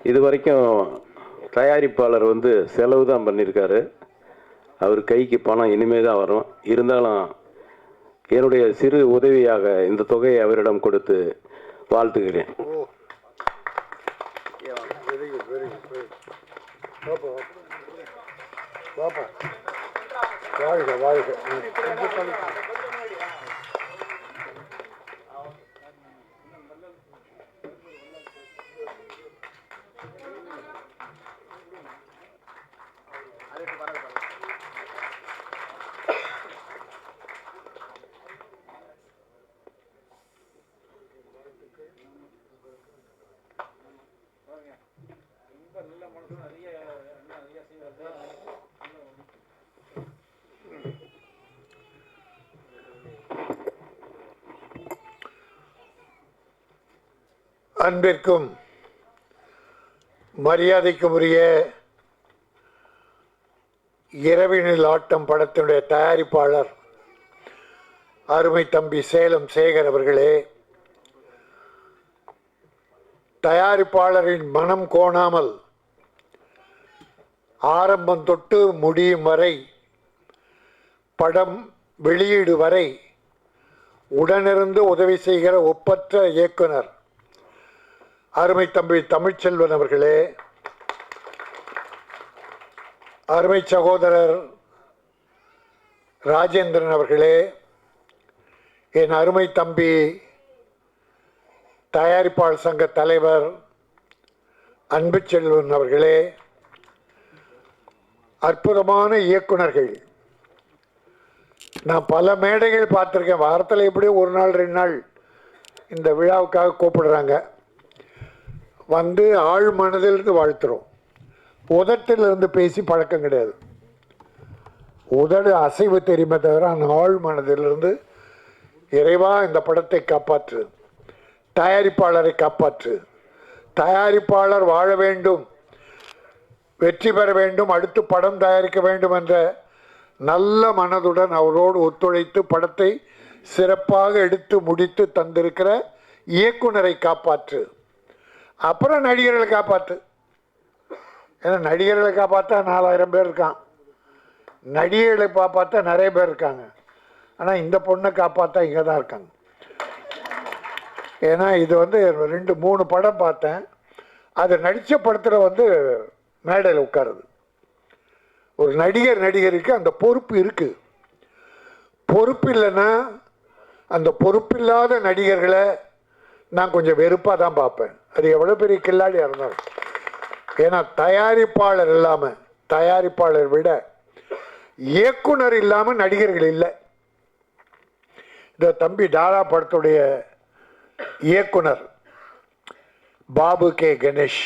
இது வரைக்கும் தயாரிப்பாளர் வந்து செலவு தான் பண்ணியிருக்காரு. அவர் கைக்கு பணம் இனிமே தான் வரும். இருந்தாலும் என்னுடைய சிறு உதவியாக இந்த தொகையை அவரிடம் கொடுத்து வாழ்த்துகிறேன். வாழ்க வாழ்க. அன்பிற்கும் மரியாதைக்கும் உரிய இரவினில் ஆட்டம் படத்தினுடைய தயாரிப்பாளர் அருமை தம்பி சேலம் சேகர் அவர்களே, தயாரிப்பாளரின் மனம் கோணாமல் ஆரம்பம் தொட்டு முடியும் வரை, படம் வெளியீடு வரை உடனிருந்து உதவி செய்கிற ஒப்பற்ற இயக்குனர் அருமை தம்பி தமிழ்ச்செல்வன் அவர்களே, அருமை சகோதரர் ராஜேந்திரன் அவர்களே, என் அருமை தம்பி தயாரிப்பாளர் சங்க தலைவர் அன்புச்செல்வன் அவர்களே, அற்புதமான இயக்குனர்கள். நான் பல மேடைகள் பார்த்துருக்கேன். வாரத்தில் எப்படியும் ஒரு நாள் 2 நாள் இந்த விழாவுக்காக கூப்பிடுறாங்க. வந்து ஆழ் மனதிலிருந்து வாழ்த்துறோம். உதட்டிலிருந்து பேசி பழக்கம் கிடையாது. உதடு அசைவு தெரியுமே தவிர அந்த ஆழ் மனதிலிருந்து இறைவா இந்த படத்தை காப்பாற்று, தயாரிப்பாளரை காப்பாற்று, தயாரிப்பாளர் வாழ வேண்டும், வெற்றி பெற வேண்டும், அடுத்து படம் தயாரிக்க வேண்டும் என்ற நல்ல மனதுடன் அவரோடு ஒத்துழைத்து படத்தை சிறப்பாக எடுத்து முடித்து தந்திருக்கிற இயக்குனரை காப்பாற்று. அப்புறம் நடிகர்களை காப்பாற்று. ஏன்னா நடிகர்களை காப்பாற்றா 4000 பேர் இருக்கான், நடிகர்களை காப்பாற்றா நிறைய பேர் இருக்காங்க. ஆனால் இந்த பொண்ணை காப்பாற்றா இங்கே தான் இருக்காங்க. ஏன்னா இது வந்து 2-3 படம் பார்த்தேன். அது நடித்த படத்தில் வந்து மேடையில் உட்காருது. ஒரு நடிகருக்கு அந்த பொறுப்பு இருக்குது. பொறுப்பு இல்லைன்னா அந்த பொறுப்பில்லாத நடிகர்களை நான் கொஞ்சம் வெறுப்பாக தான் பார்ப்பேன். அது எவ்வளோ பெரிய கில்லாடியாக இருந்தாலும். ஏன்னா தயாரிப்பாளர் இல்லாமல், தயாரிப்பாளர் விட இயக்குனர் இல்லாமல் நடிகர்கள் இல்லை. இந்த தம்பி டாலா படத்துடைய இயக்குனர் பாபு கே கணேஷ்,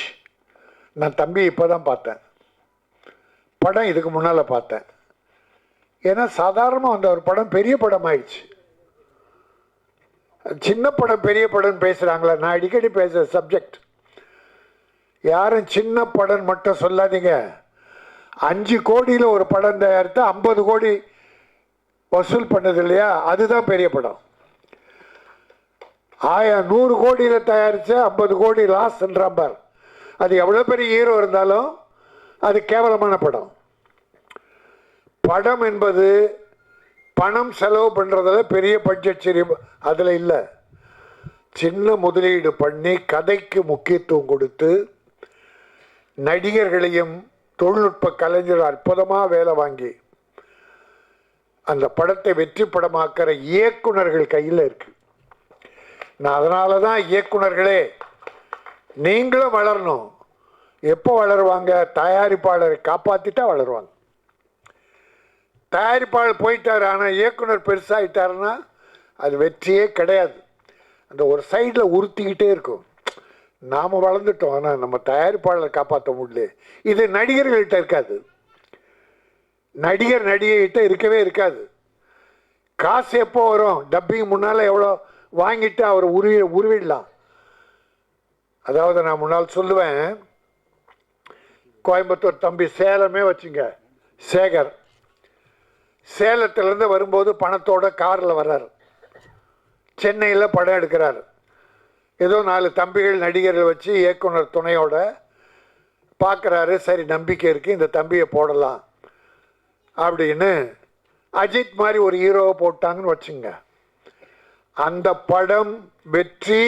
நான் தம்பி இப்போ தான் பார்த்தேன். படம் இதுக்கு முன்னால் பார்த்தேன். ஏன்னா சாதாரணமாக அந்த ஒரு படம் பெரிய படம் ஆயிடுச்சு. சின்ன படம் பெரிய படம் பேசுகிறாங்களா? நான் அடிக்கடி பேசுகிற சப்ஜெக்ட். யாரும் சின்ன படம் மட்டும் சொல்லாதீங்க. 5 கோடியில் ஒரு படம் தயாரித்து 50 கோடி வசூல் பண்ணது இல்லையா, அதுதான் பெரிய படம். 100 கோடியில் தயாரித்து 50 கோடி லாஸ்ன்றான் பார். அது எவ்வளோ பெரிய ஹீரோ இருந்தாலும் அது கேவலமான படம். படம் என்பது பணம் செலவு பண்ணுறதில் பெரிய பட்ஜெட் சரி அதில் இல்லை. சின்ன முதலீடு பண்ணி கதைக்கு முக்கியத்துவம் கொடுத்து நடிகர்களையும் தொழில்நுட்ப கலைஞர் அற்புதமாக வேலை வாங்கி அந்த படத்தை வெற்றி படமாக்கிற இயக்குனர்கள் கையில் இருக்கு. நான் அதனால தான் இயக்குனர்களே நீங்களும் வளரணும். எப்போ வளருவாங்க? தயாரிப்பாளரை காப்பாற்றிட்டா வளருவாங்க. தயாரிப்பாளர் போயிட்டார், ஆனால் இயக்குனர் பெருசாகிட்டாருன்னா அது வெற்றியே கிடையாது. அந்த ஒரு சைடில் உறுத்திக்கிட்டே இருக்கும். நாம் வளர்ந்துட்டோம், ஆனால் நம்ம தயாரிப்பாளரை காப்பாற்ற முடியல. இது நடிகர்கள்கிட்ட இருக்காது. நடிகைகிட்ட இருக்கவே இருக்காது. காசு எப்போ வரும்? டப்பிங் முன்னால் எவ்வளோ வாங்கிட்டு அவர் உருவிடலாம். அதாவது நான் முன்னால் சொல்லுவேன், கோயம்புத்தூர் தம்பி சேலமே வச்சுங்க, சேகர் சேலத்திலேருந்து வரும்போது பணத்தோட காரில் வர்றார். சென்னையில் படம் எடுக்கிறார். ஏதோ 4 தம்பிகள் நடிகர்கள் வச்சு இயக்குனர் துணையோட பார்க்குறாரு, சரி நம்பிக்கை இருக்குது, இந்த தம்பியை போடலாம் அப்படின்னு அஜித் மாதிரி ஒரு ஹீரோவை போட்டாங்கன்னு வச்சுங்க. அந்த படம் வெற்றி.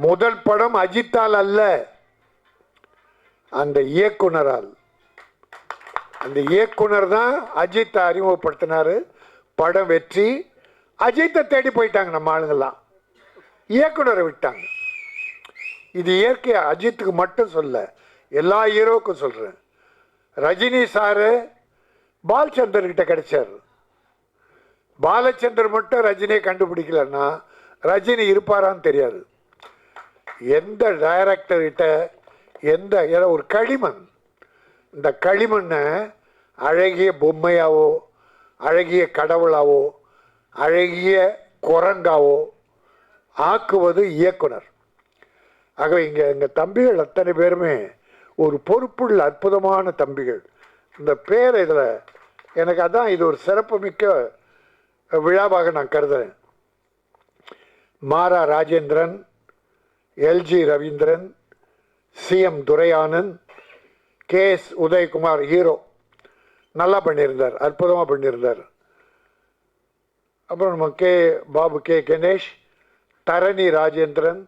முதல் படம் அஜித்தால் அல்ல, அந்த இயக்குனரால். அந்த இயக்குனர் தான் அஜித்தை அறிமுகப்படுத்தினார். படம் வெற்றி. அஜித்தை தேடி போயிட்டாங்க நம்ம ஆளுங்கள்லாம், இயக்குனரை விட்டாங்க. இது இயற்கை. அஜித்துக்கு மட்டும் சொல்ல, எல்லா ஹீரோவுக்கும் சொல்கிறேன். ரஜினி சாரு பாலச்சந்தர்கிட்ட கிடைச்சார். பாலச்சந்தர் மட்டும் ரஜினியை கண்டுபிடிக்கலன்னா ரஜினி இருப்பாரான்னு தெரியாது. எந்த டைரக்டர்கிட்ட ஏதோ ஒரு களிமண், இந்த களிமண்ணை அழகிய பொம்மையாவோ, அழகிய கடவுளாவோ, அழகிய குரங்காவோ ஆக்குவது இயக்குனர். ஆகவே இங்கே எங்கள் தம்பிகள் அத்தனை பேருமே ஒரு பொறுப்புள்ள அற்புதமான தம்பிகள். இந்த பேர் இதில் எனக்கு அதான் இது ஒரு சிறப்புமிக்க விழாவாக நான் கருதுகிறேன். Mara Rajendran, LG Ravindran, CM Duraianand, KS Udayakumar hero நல்லா பண்ணியிருந்தார், அற்புதமாக பண்ணியிருந்தார். அப்புறம் நம்ம பாபு கணேஷ், தரணி ராஜேந்திரன்,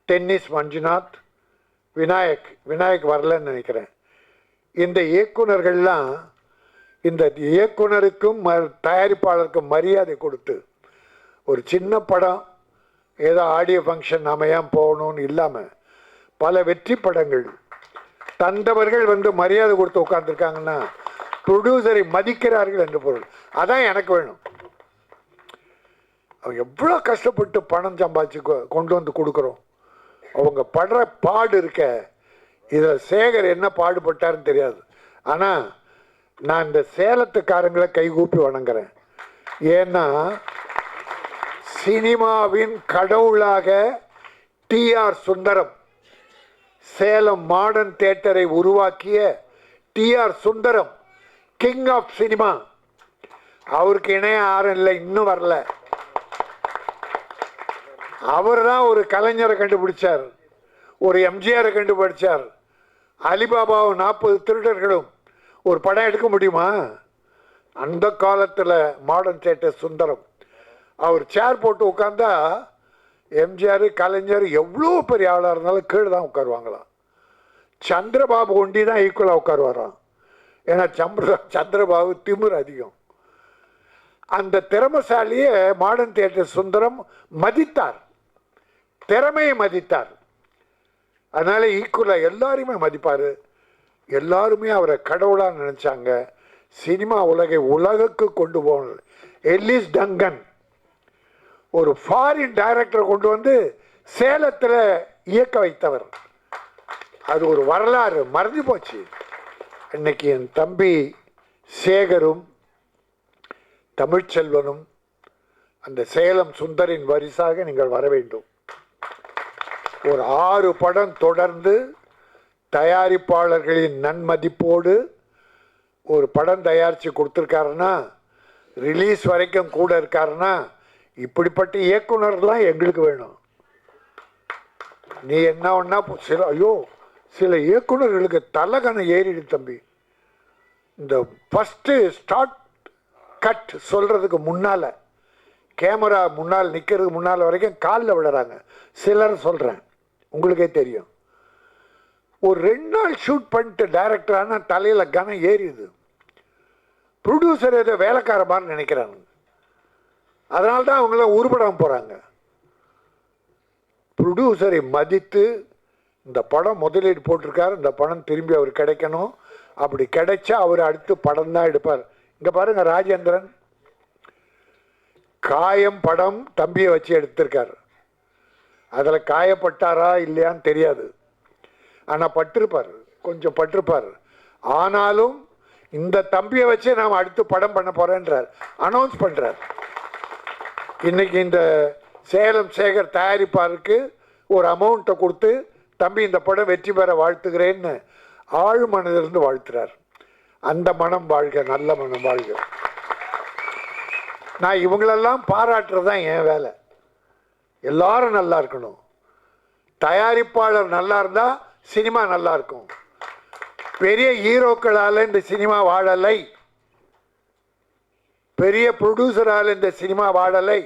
டென்னிஸ் மஞ்சுநாத், விநாயக் வரலன்னு நினைக்கிறேன். இந்த இயக்குனர்கள்லாம் இந்த இயக்குனருக்கும் தயாரிப்பாளருக்கும் மரியாதை கொடுத்து ஒரு சின்ன படம் ஏதோ ஆடியோ ஃபங்க்ஷன் நாம ஏன் போகணும்னு இல்லாமல் பல வெற்றி படங்கள் தந்தவர்கள் மரியாதை கொடுத்து உட்காந்துருக்காங்கன்னா ப்ரொடியூசரை மதிக்கிறார்கள் என்று பொருள். அதான் எனக்கு வேணும். அவங்க எவ்வளோ கஷ்டப்பட்டு பணம் சம்பாதிச்சு கொண்டு வந்து கொடுக்குறோம். அவங்க படுற பாடு இருக்க, இதில் சேகர் என்ன பாடுபட்டாருன்னு தெரியாது. ஆனால் நான் இந்த சேலத்துக்காரங்களை கைகூப்பி வணங்குறேன். ஏன்னா சினிமாவின் கடவுளாக டிஆர் சுந்தரம், சேலம் மாடர்ன் தியேட்டரை உருவாக்கிய TR Sundaram, king of cinema. அவருக்கு இணைய யாரும் இல்லை, இன்னும் வரல. அவர் தான் ஒரு கலைஞரை கண்டுபிடிச்சார், ஒரு எம்ஜிஆரை கண்டுபிடிச்சார். அலிபாபாவும் 40 திருடர்களும் ஒரு படம் எடுக்க முடியுமா? அந்த காலத்தில் மாடர்ன் தியேட்டர் சுந்தரம். அவர் சேர் போட்டு உட்காந்தா எம்ஜிஆர் கலைஞர் எவ்வளோ பெரிய ஆளாக இருந்தாலும் கீழே தான் உட்காருவாங்களாம். சந்திரபாபு ஒண்டி தான் ஈக்குவலாக உட்காருவாராம். ஏன்னா சந்திரபாபு திமிர் அதிகம். அந்த திறமைசாலியை மாடர்ன் தியேட்டர் சுந்தரம் மதித்தார், திறமையை மதித்தார். அதனால ஈக்குவலாக எல்லாருமே மதிப்பார். எல்லாருமே அவரை கடவுளாக நினச்சாங்க. சினிமா உலகை உலகுக்கு கொண்டு போனது எல்லிஸ் டங்கன், ஒரு ஃபாரின் டைரக்டரை கொண்டு வந்து சேலத்தில் இயக்க வைத்தவர். அது ஒரு வரலாறு, மறந்து போச்சு. இன்னைக்கு என் தம்பி சேகரும் தமிழ்ச்செல்வனும் அந்த சேலம் சுந்தரின் வரிசாக நீங்கள் வர வேண்டும். ஒரு 6 படம் தொடர்ந்து தயாரிப்பாளர்களின் நன்மதிப்போடு ஒரு படம் தயாரித்து கொடுத்துருக்காருன்னா, ரிலீஸ் வரைக்கும் கூட இருக்காருன்னா, இப்படிப்பட்ட இயக்குனர்லாம் எங்களுக்கு வேணும். நீ என்ன ஒன்றா சில இயக்குனர்களுக்கு தலைகணம் ஏறிடு தம்பி. இந்த ஃபஸ்ட்டு ஸ்டார்ட் கட் சொல்கிறதுக்கு முன்னால், கேமரா முன்னால் நிற்கிறதுக்கு முன்னால் வரைக்கும் காலில் விடுறாங்க சிலர். சொல்கிறேன், உங்களுக்கே தெரியும். ஒரு 2 நாள் ஷூட் பண்ணிட்டு டைரக்டர் ஆனால் தலையில் கனம் ஏறிடுது. ப்ரொடியூசர் ஏதோ வேலைக்கார மாதிரி நினைக்கிறாங்க. அதனால தான் அவங்களாம் உருப்படாமல் போகிறாங்க. ப்ரொடியூசரை மதித்து இந்த படம் முதலீடு போட்டிருக்காரு, இந்த படம் திரும்பி அவர் கிடைக்கணும். அப்படி கிடைச்சா அவர் அடுத்து படம் தான் எடுப்பார். இங்கே பாருங்கள், ராஜேந்திரன் காயம் படம் தம்பியை வச்சு எடுத்திருக்கார். அதில் காயப்பட்டாரா இல்லையான்னு தெரியாது, ஆனால் பட்டிருப்பார், கொஞ்சம் பட்டிருப்பார். ஆனாலும் இந்த தம்பியை வச்சு நாம் அடுத்து படம் பண்ண போகிறேன்றார், அனௌன்ஸ் பண்ணுறார். இன்னைக்கு இந்த சேலம் சேகர் தயாரிப்பாருக்கு ஒரு அமௌண்ட்டை கொடுத்து, தம்பி இந்த படம் வெற்றி பெற வாழ்த்துகிறேன்னு ஆழ் மனதிலிருந்து வாழ்த்துறார். அந்த மனம் வாழ்க, நல்ல மனம் வாழ்க. நான் இவங்களெல்லாம் பாராட்டுறது தான் என் வேலை. எல்லாரும் நல்லா இருக்கணும். தயாரிப்பாளர் நல்லா இருந்தால் சினிமா நல்லா இருக்கும். பெரிய ஹீரோக்களால் இந்த சினிமா வாழலை, பெரிய ப்ரொடியூசரால் இந்த சினிமா வாழலை.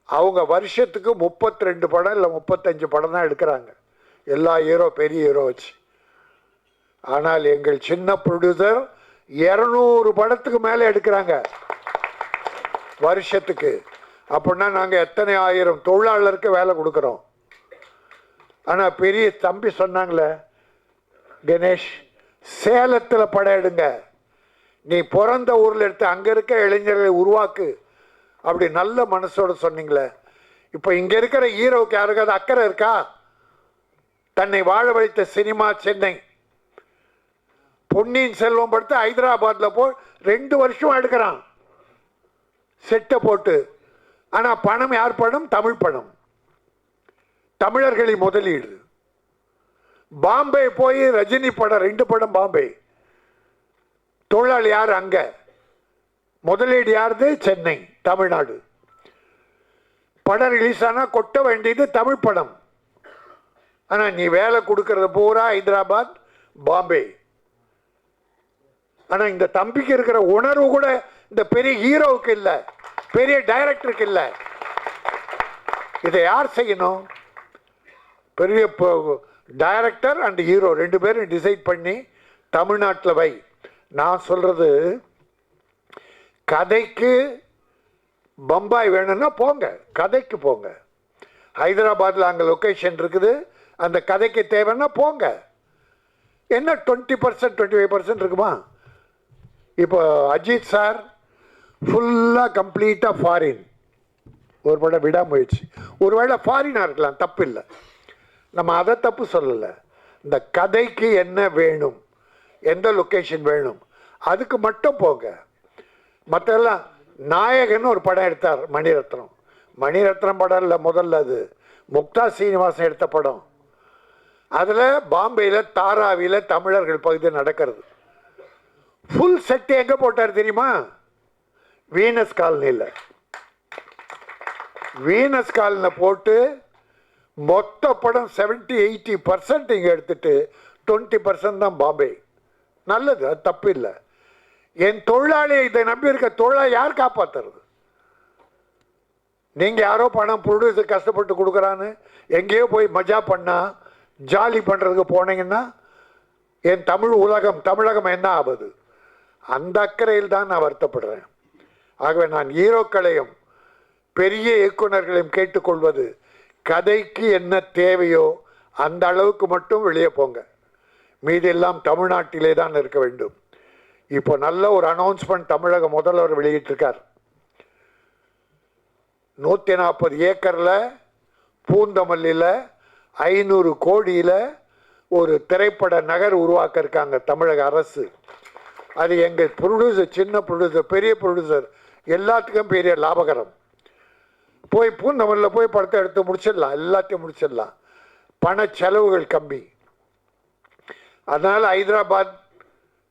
அவங்க வருஷத்துக்கு 32 படம் இல்லை 35 படம் தான் எடுக்கிறாங்க, எல்லா ஹீரோ பெரிய ஹீரோ வச்சு. ஆனால் எங்கள் சின்ன ப்ரொடியூசர் 200 படத்துக்கு மேலே எடுக்கிறாங்க வருஷத்துக்கு. அப்படின்னா நாங்கள் எத்தனை ஆயிரம் தொழிலாளருக்கு வேலை கொடுக்குறோம். ஆனால் பெரிய தம்பி சொன்னாங்களே கணேஷ், சேலத்தில் படம் எடுங்க, நீ பிறந்த ஊரில் எடுத்து அங்கே இருக்க இளைஞர்களை உருவாக்கு, அப்படி நல்ல மனசோடு சொன்னீங்களே. இப்போ இங்கே இருக்கிற ஹீரோவுக்கு யாருக்காவது அக்கறை இருக்கா? தன்னை வாழ வைத்த சினிமா சென்னை. பொன்னியின் செல்வம் படுத்து ஹைதராபாத்தில் போய் 2 வருஷம் எடுக்கிறான் செட்டை போட்டு. ஆனால் பணம் யார் பணம்? தமிழ் பணம், தமிழர்களின் முதலீடு. பாம்பே போய் ரஜினி படம் 2 படம் பாம்பே, தொழிலாளி யார் அங்க? முதலீடு யாருது? சென்னை, தமிழ்நாடு. படம் ரிலீஸ் ஆனால் கொட்ட வேண்டியது தமிழ் படம். ஆனால் நீ வேலை கொடுக்கறது பூரா ஹைதராபாத், பாம்பே. ஆனால் இந்த தம்பிக்கு இருக்கிற உணர்வு கூட இந்த பெரிய ஹீரோவுக்கு இல்லை, பெரிய டைரக்டருக்கு இல்லை. இதை யார் செய்யணும்? பெரிய டைரக்டர் அண்ட் ஹீரோ 2 பேரும் டிசைட் பண்ணி தமிழ்நாட்டில் வை. நான் சொல்றது, கதைக்கு பம்பாய் வேணும்னா போங்க, கதைக்கு போங்க. ஹைதராபாத்தில் அங்கே லொக்கேஷன் இருக்குது, அந்த கதைக்கு தேவைன்னா போங்க. என்ன 20% 25% இருக்குமா? இப்போ அஜித் சார் ஃபுல்லாக கம்ப்ளீட்டாக ஃபாரின், ஒரு படம் விடாமுயற்சி. ஒருவேளை ஃபாரினாக இருக்கலாம், தப்பு இல்லை, நம்ம அதை தப்பு சொல்லலை. இந்த கதைக்கு என்ன வேணும், எந்த லொக்கேஷன் வேணும், அதுக்கு மட்டும் போங்க. மற்றெல்லாம் நாயகன் ஒரு படம் எடுத்தார் மணிரத்னம். மணிரத்னம் படம் இல்லை முதல்ல, அது முக்தா சீனிவாசன் எடுத்த படம். அதில் பாம்பேயில் தாராவியில் தமிழர்கள் பகுதி நடக்கிறது. ஃபுல் செட்டு எங்கே போட்டார் தெரியுமா? வீனஸ் காலனியில். வீனஸ் காலனியில் போட்டு மொத்த படம் 70-80% இங்கே எடுத்துட்டு 20% தான் பாம்பே. நல்லது, அது தப்பு இல்லை. என் தொழிலாளியை இதை நம்பி இருக்க தொழிலாளி யார் காப்பாற்றுறது? நீங்கள் யாரோ பணம் ப்ரொடியூசர் கஷ்டப்பட்டு கொடுக்குறான்னு எங்கேயோ போய் மஜா பண்ணா ஜாலி பண்ணுறதுக்கு போனீங்கன்னா என் தமிழ் உலகம், தமிழகம் என்ன ஆகுது? அந்த அக்கறையில் தான் நான் வருத்தப்படுறேன். ஆகவே நான் ஹீரோக்களையும் பெரிய இயக்குநர்களையும் கேட்டுக்கொள்வது, கதைக்கு என்ன தேவையோ அந்த அளவுக்கு மட்டும் வெளியே போங்க, மீதெல்லாம் தமிழ்நாட்டிலே தான் இருக்க வேண்டும். இப்போ நல்ல ஒரு அனௌன்ஸ்மெண்ட் தமிழக முதல்வர் வெளியிட்டிருக்கார். 140 ஏக்கரில் பூந்தமல்லியில் 500 கோடியில் ஒரு திரைப்பட நகர் உருவாக்க இருக்காங்க தமிழக அரசு. அது எங்கள் ப்ரொடியூசர், சின்ன ப்ரொடியூசர், பெரிய ப்ரொடியூசர் எல்லாத்துக்கும் பெரிய லாபகரம். போய் பூந்தமல்லியில் போய் படத்தை எடுத்து முடிச்சிடலாம், எல்லாத்தையும் முடிச்சிடலாம், பண செலவுகள் கம்மி. அதனால் ஹைதராபாத்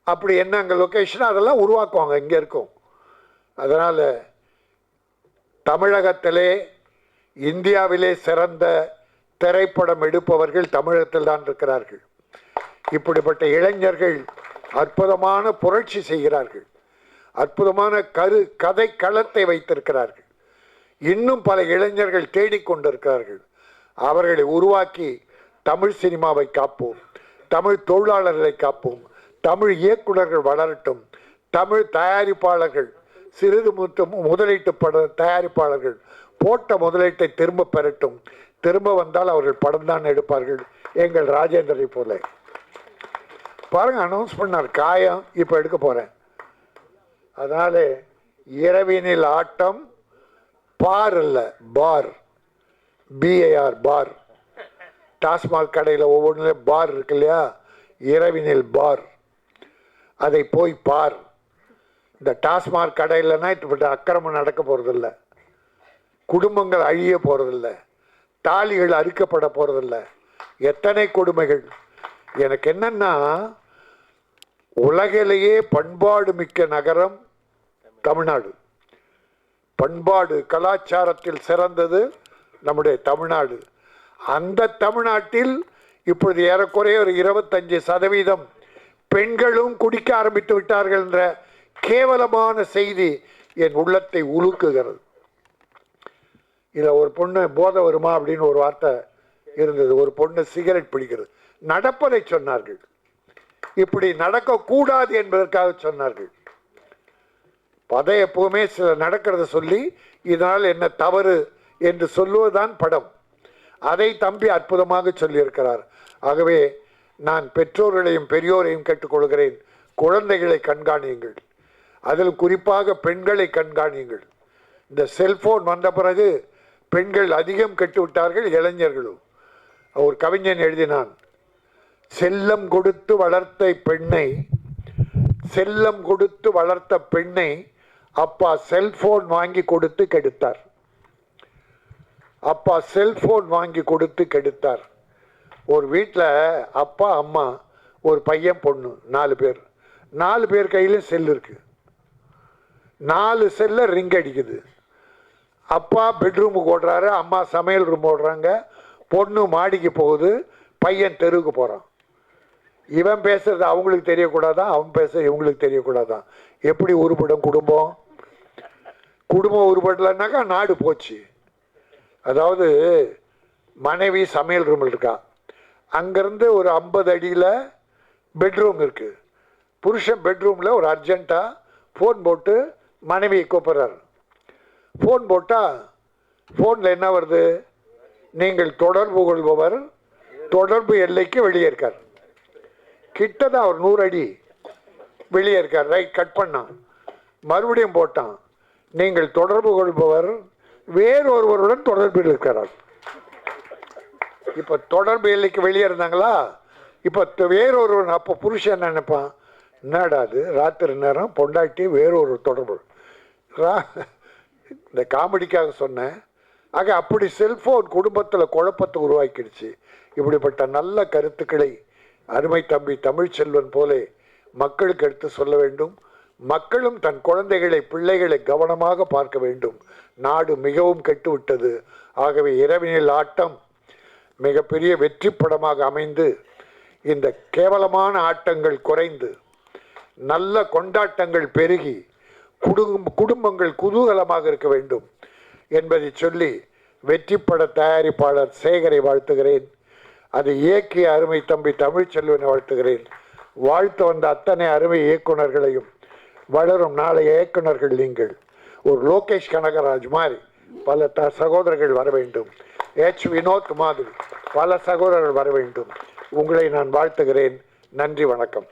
அப்படி என்ன அங்கே லொக்கேஷன் அதெல்லாம் உருவாக்குவாங்க, இங்கே இருக்கும். அதனால் தமிழகத்திலே இந்தியாவிலே சிறந்த திரைப்படம் எடுப்பவர்கள் தமிழகத்தில் தான் இருக்கிறார்கள். இப்படிப்பட்ட இளைஞர்கள் அற்புதமான புரட்சி செய்கிறார்கள், அற்புதமான கதை களத்தை வைத்திருக்கிறார்கள். இன்னும் பல இளைஞர்கள் தேடிக்கொண்டிருக்கிறார்கள். அவர்களை உருவாக்கி தமிழ் சினிமாவை காப்போம், தமிழ் தொழிலாளர்களை காப்போம், தமிழ் இயக்குநர்கள் வளரட்டும், தமிழ் தயாரிப்பாளர்கள், சிறிது முதலீட்டு பட தயாரிப்பாளர்கள் போட்ட முதலீட்டை திரும்ப பெறட்டும். திரும்ப வந்தால் அவர்கள் படம் தான் எடுப்பார்கள், எங்கள் ராஜேந்திரை போல. பாருங்க, அனௌன்ஸ் பண்ணார் காயம், இப்போ எடுக்க போகிறேன். அதனால இரவினில் ஆட்டம் பார் இல்லை, பார், BAR, பார். டாஸ்மாக் கடையில் ஒவ்வொன்றுலையும் பார் இருக்கு இல்லையா? இரவினில் பார், அதை போய் பார். இந்த டாஸ்மாக் கடையிலனா இப்படி அக்கிரமம் நடக்க போகிறதில்ல, குடும்பங்கள் அழிய போகிறதில்ல, தாலிகள் அறுக்கப்பட போகிறதில்ல. எத்தனை கொடுமைகள்! எனக்கு என்னன்னா, உலகிலேயே பண்பாடு மிக்க நகரம் தமிழ்நாடு. பண்பாடு கலாச்சாரத்தில் சிறந்தது நம்முடைய தமிழ்நாடு. அந்த தமிழ்நாட்டில் இப்பொழுது ஏறக்குறைய ஒரு 25% பெண்களும் குடிக்க ஆரம்பித்து விட்டார்கள் என்ற கேவலமான செய்தி என் உள்ளத்தை உலுக்குகிறது. இதில் ஒரு பொண்ணு போதை வருமா அப்படின்னு ஒரு வார்த்தை இருந்தது. ஒரு பொண்ணு சிகரெட் பிடிக்கிறது. நடப்பதை சொன்னார்கள். இப்படி நடக்கக்கூடாது என்பதற்காக சொன்னார்கள். அதை எப்பவுமே சில நடக்கிறத சொல்லி இதனால் என்ன தவறு என்று சொல்லுவதுதான் படம். அதை தம்பி அற்புதமாக சொல்லியிருக்கிறார். ஆகவே நான் பெற்றோர்களையும் பெரியோரையும் கேட்டுக்கொள்கிறேன், குழந்தைகளை கண்காணியுங்கள், அதில் குறிப்பாக பெண்களை கண்காணியுங்கள். இந்த செல்போன் வந்த பிறகு பெண்கள் அதிகம் கெட்டுவிட்டார்கள், இளைஞர்களும். ஒரு கவிஞன் எழுதினான், செல்லம் கொடுத்து வளர்த்த பெண்ணை செல்லம் கொடுத்து வளர்த்த பெண்ணை அப்பா செல்போன் வாங்கி கொடுத்து கெடுத்தார். அப்பா செல்போன் வாங்கி கொடுத்து கெடுத்தார். ஒரு வீட்டில் அப்பா அம்மா ஒரு பையன் பொண்ணு 4 பேர். 4 பேர் கையிலும் செல் இருக்கு. 4 செல்ல ரிங் அடிக்குது. அப்பா பெட்ரூமுக்கு ஓடுறாரு, அம்மா சமையல் ரூம் ஓடுறாங்க, பொண்ணு மாடிக்கு போகுது, பையன் தெருவுக்கு போகிறான். இவன் பேசுறது அவங்களுக்கு தெரியக்கூடாதான், அவன் பேச இவங்களுக்கு தெரியக்கூடாதான். எப்படி உருப்படும் குடும்பம்? குடும்பம் உருப்படலைன்னாக்கா நாடு போச்சு. அதாவது மனைவி சமையல் ரூமில் இருக்கா, அங்கேருந்து ஒரு 50 அடியில் பெட்ரூம் இருக்குது. புருஷன் பெட்ரூமில் ஒரு அர்ஜென்ட்டாக ஃபோன் போட்டு மனைவியை கூப்பிட்றாரு. ஃபோன் போட்டால் ஃபோனில் என்ன வருது? நீங்கள் தொடர்பு கொள்பவர் தொடர்பு எல்லைக்கு வெளியே இருக்கார். கிட்ட தான் ஒரு 100 அடி வெளியே இருக்கார். ரைட், கட் பண்ணான். மறுபடியும் போட்டான், நீங்கள் தொடர்பு கொள்பவர் வேறொருவருடன் தொடர்பில் இருக்கிறார். இப்போ தொடர்பு எல்லைக்கு வெளியே இருந்தாங்களா, இப்போ வேறொருவன். அப்போ புருஷன் என்ன நினைப்பான்? என்னடா அது ராத்திரி நேரம் பொண்டாட்டி வேறொரு தொடர்பு. இந்த காமெடிக்காக சொன்னேன். ஆக அப்படி செல்ஃபோன் குடும்பத்தில் குழப்பத்தை உருவாக்கிடுச்சு. இப்படிப்பட்ட நல்ல கருத்துக்களை அருமை தம்பி தமிழ்ச்செல்வன் போலே மக்களுக்கு எடுத்து சொல்ல வேண்டும். மக்களும் தன் குழந்தைகளை பிள்ளைகளை கவனமாக பார்க்க வேண்டும். நாடு மிகவும் கெட்டுவிட்டது. ஆகவே இரவினில் ஆட்டம் மிகப்பெரிய வெற்றி படமாக அமைந்து இந்த கேவலமான ஆட்டங்கள் குறைந்து நல்ல கொண்டாட்டங்கள் பெருகி குடும்பங்கள் குதூகலமாக இருக்க வேண்டும் என்பதை சொல்லி வெற்றி பட தயாரிப்பாளர் சேகரை வாழ்த்துகிறேன். அதை இயக்கிய அருமை தம்பி தமிழ்ச்செல்வனை வாழ்த்துகிறேன். வாழ்த்து வந்த அத்தனை அருமை இயக்குநர்களையும், வளரும் நாளைய இயக்குநர்கள் நீங்கள். ஒரு லோகேஷ் கனகராஜ் மாதிரி பல சகோதரர்கள் வர வேண்டும். வினோத் மாதிரி பல சகோதரர்கள் வர வேண்டும். உங்களை நான் வாழ்த்துகிறேன். நன்றி, வணக்கம்.